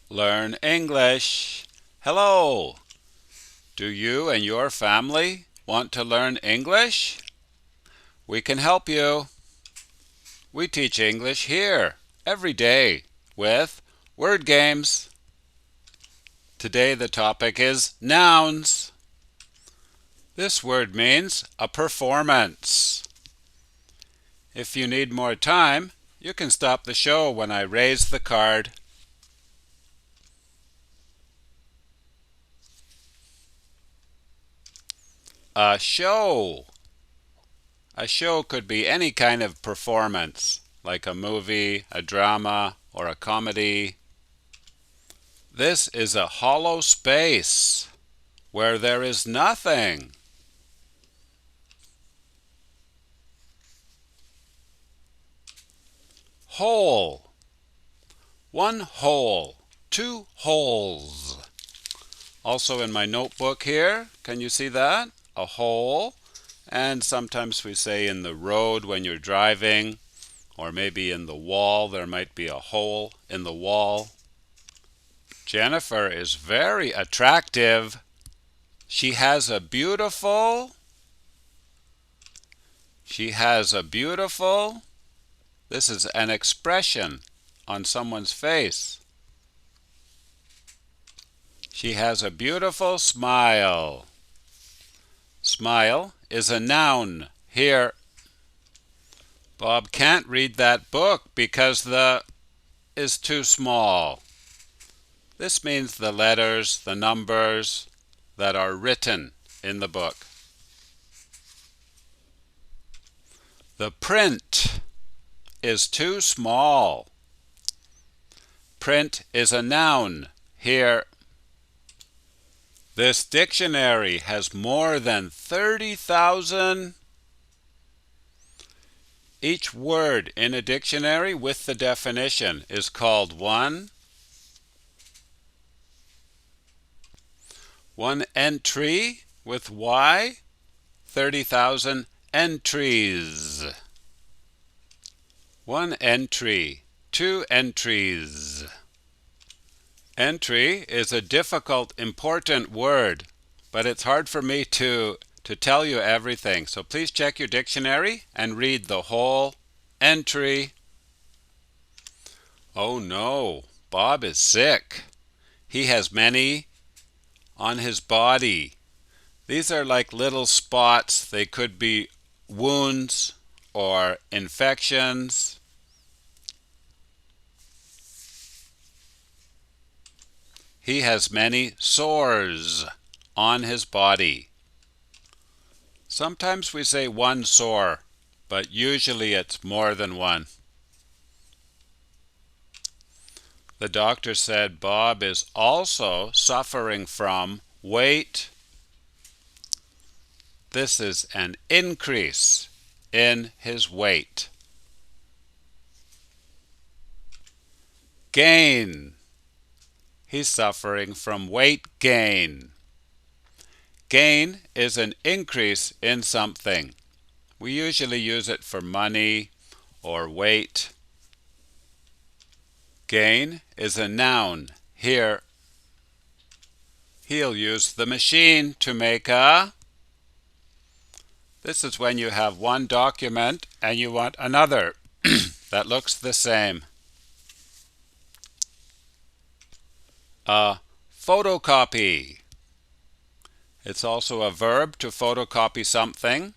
Learn English. Hello! Do you and your family want to learn English? We can help you. We teach English here every day with word games. Today the topic is nouns. This word means a performance. If you need more time, you can stop the show when I raise the card. A show. A show could be any kind of performance, like a movie, a drama, or a comedy. This is a hollow space where there is nothing. Hole. One hole. Two holes. Also in my notebook here, can you see that? A hole. And sometimes we say in the road when you're driving, or maybe in the wall, there might be a hole in the wall. Jennifer is very attractive. She has a beautiful. This is an expression on someone's face. She has a beautiful smile. Smile is a noun here. Bob can't read that book because the is too small. This means the letters, the numbers that are written in the book. The print is too small. Print is a noun here. This dictionary has more than 30,000. Each word in a dictionary with the definition is called one entry with Y, 30,000 entries. One entry, two entries. Entry is a difficult, important word, but it's hard for me to tell you everything. So please check your dictionary and read the whole entry. Oh no, Bob is sick. He has many on his body. These are like little spots. They could be wounds or infections. He has many sores on his body. Sometimes we say one sore, but usually it's more than one. The doctor said Bob is also suffering from weight. This is an increase in his weight. Gain. He's suffering from weight gain. Gain is an increase in something. We usually use it for money or weight. Gain is a noun here. He'll use the machine to make a. This is when you have one document and you want another that looks the same. A photocopy. It's also a verb to photocopy something,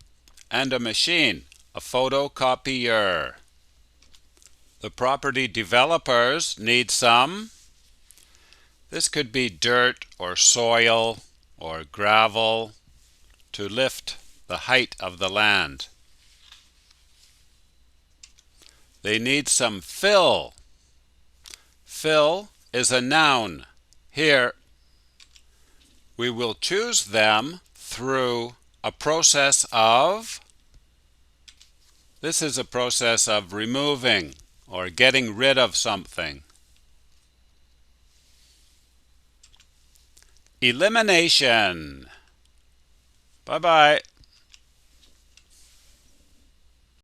and a machine, a photocopier. The property developers need some. This could be dirt or soil or gravel to lift the height of the land. They need some fill. Fill is a noun. Here, we will choose them through a process of. This is a process of removing or getting rid of something. Elimination. Bye-bye.